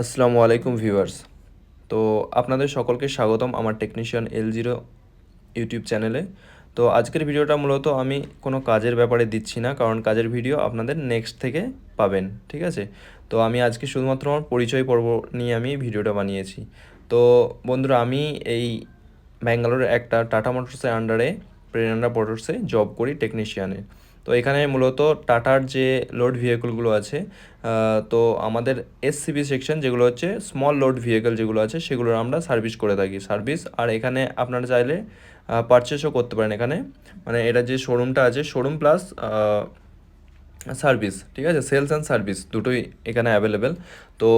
আসসালামু আলাইকুম ভিউয়ার্স। তো আপনাদের সকলকে স্বাগতম আমার টেকনিশিয়ান L0 ইউটিউব চ্যানেলে। তো আজকের ভিডিওটা মূলত আমি কোনো কাজের ব্যাপারে দিচ্ছি না, কারণ কাজের ভিডিও আপনাদের নেক্সট থেকে পাবেন, ঠিক আছে? তো আমি আজকে শুধুমাত্র আমার পরিচয় পর্ব নিয়ে আমি ভিডিওটা বানিয়েছি। তো বন্ধুরা, আমি এই ব্যাঙ্গালোরের একটা টাটা মোটরসের আন্ডারে প্রেরণা মোটরসে জব করি টেকনিশিয়ানে। তো এখানে মূলত টাটার যে লোড ভেহিকলগুলো আছে, তো আমাদের এসসিবি সেকশন যেগুলো হচ্ছে স্মল লোড ভেহিকল যেগুলো আছে সেগুলোর আমরা সার্ভিস করে থাকি সার্ভিস। আর এখানে আপনারা চাইলে পারচেসও করতে পারেন। এখানে মানে এটা যে শোরুমটা আছে, শোরুম প্লাস সার্ভিস, ঠিক আছে, সেলস অ্যান্ড সার্ভিস দুটোই এখানে অ্যাভেলেবেল। তো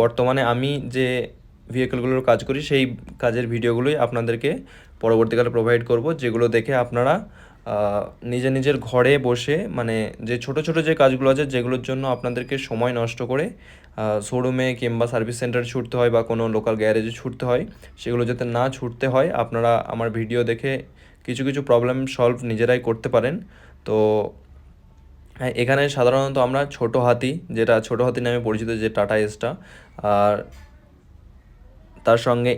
বর্তমানে আমি যে ভেহিকলগুলোর কাজ করি সেই কাজের ভিডিওগুলোই আপনাদেরকে পরবর্তীকালে প্রোভাইড করব, যেগুলো দেখে আপনারা নিজের নিজের ঘরে বসে, মানে যে ছোট ছোট যে কাজগুলো আছে যেগুলোর জন্য আপনাদেরকে সময় নষ্ট করে শোরুমে কিংবা সার্ভিস সেন্টারে ছুটতে হয় বা কোনো লোকাল গ্যারেজে ছুটতে হয়, সেগুলো যাতে না ছুটতে হয়, আপনারা আমার ভিডিও দেখে কিছু কিছু প্রবলেম সলভ নিজেরাই করতে পারেন। তো হ্যাঁ, এখানে সাধারণত আমরা ছোটো হাতি, যেটা ছোটো হাতি নামে পরিচিত, যে টাটা এসটা, আর তার সঙ্গে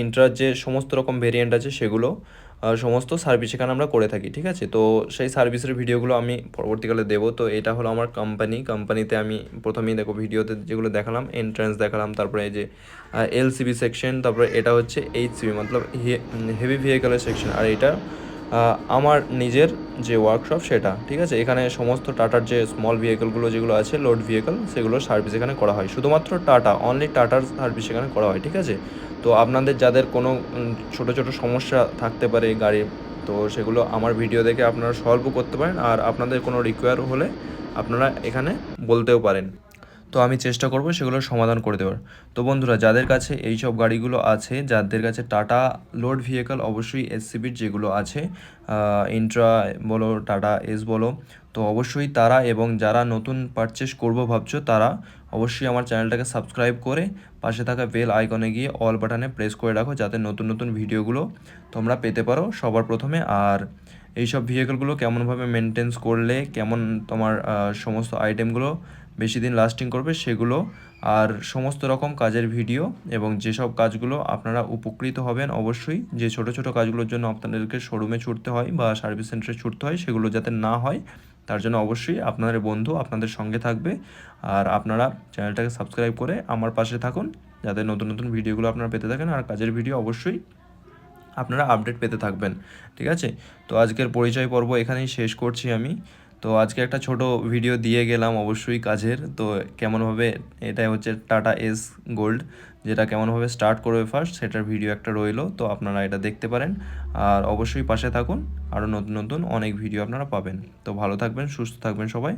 ইন্ট্রার যে সমস্ত রকম ভেরিয়েন্ট আছে সেগুলো সমস্ত সার্ভিস এখানে আমরা করে থাকি, ঠিক আছে? তো সেই সার্ভিসের ভিডিওগুলো আমি পরবর্তীকালে দেবো। তো এটা হলো আমার কোম্পানিতে আমি প্রথমেই দেখো ভিডিওতে যেগুলো দেখালাম, এন্ট্রান্স দেখালাম, তারপরে এই যে এলসিবি সেকশন, তারপরে এটা হচ্ছে এইচসিবি মতলব হেভি ভেহিকলের সেকশন, আর এটা আমার নিজের যে ওয়ার্কশপ সেটা, ঠিক আছে? এখানে সমস্ত টাটার যে স্মল ভেহিকলগুলো যেগুলো আছে লোড ভেহিকল, সেগুলোর সার্ভিস এখানে করা হয়। শুধুমাত্র অনলি টাটার সার্ভিস এখানে করা হয়, ঠিক আছে? তো আপনাদের যাদের কোনো ছোটো ছোটো সমস্যা থাকতে পারে গাড়ির, তো সেগুলো আমার ভিডিও দেখে আপনারা সলভও করতে পারেন। আর আপনাদের কোনো রিকোয়ার হলে আপনারা এখানে বলতেও পারেন, তো আমি চেষ্টা করব সেগুলোর সমাধান করে দেওয়ার। তো বন্ধুরা, যাদের কাছে এই সব গাড়িগুলো আছে, যাদের কাছে টাটা লোড ভেহিকল, অবশ্যই এসসিবির যেগুলো আছে, ইন্ট্রা বলো, টাটা এস বলো, তো অবশ্যই তারা, এবং যারা নতুন পারচেস করবো ভাবছো, তারা অবশ্যই আমার চ্যানেলটাকে সাবস্ক্রাইব করে পাশে থাকা বেল আইকনে গিয়ে অল বাটনে প্রেস করে রাখো, যাতে নতুন নতুন ভিডিওগুলো তোমরা পেতে পারো সবার প্রথমে। আর এই সব ভেহিকলগুলো কেমনভাবে মেনটেন্স করলে কেমন তোমার সমস্ত আইটেমগুলো বেশি দিন লাস্টিং করবে সেগুলো, আর সমস্ত রকম কাজের ভিডিও, এবং যেসব কাজগুলো আপনারা উপকৃত হবেন, অবশ্যই যে ছোট ছোট কাজগুলোর জন্য আপনাদেরকে শোরুমে ছুটতে হয় বা সার্ভিস সেন্টারে ছুটতে হয়, সেগুলো যাতে না হয় তার জন্য অবশ্যই আপনাদের বন্ধু আপনাদের সঙ্গে থাকবে। আর আপনারা চ্যানেলটাকে সাবস্ক্রাইব করে আমার পাশে থাকুন, যাতে নতুন নতুন ভিডিওগুলো আপনারা পেতে থাকেন, আর কাজের ভিডিও অবশ্যই আপনারা আপডেট পেতে থাকবেন, ঠিক আছে? তো আজকের পরিচয় পর্ব এখানেই শেষ করছি আমি। তো আজকে একটা ছোট ভিডিও দিয়ে গেলাম অবশ্যই কাজের, তো কেমনভাবে, এটা হচ্ছে টাটা এস গোল্ড, যেটা কেমনভাবে স্টার্ট করবে ফার্স্ট, সেটার ভিডিও একটা রইলো, তো আপনারা এটা দেখতে পারেন। আর অবশ্যই পাশে থাকুন, আরও নতুন নতুন অনেক ভিডিও আপনারা পাবেন। তো ভালো থাকবেন, সুস্থ থাকবেন সবাই।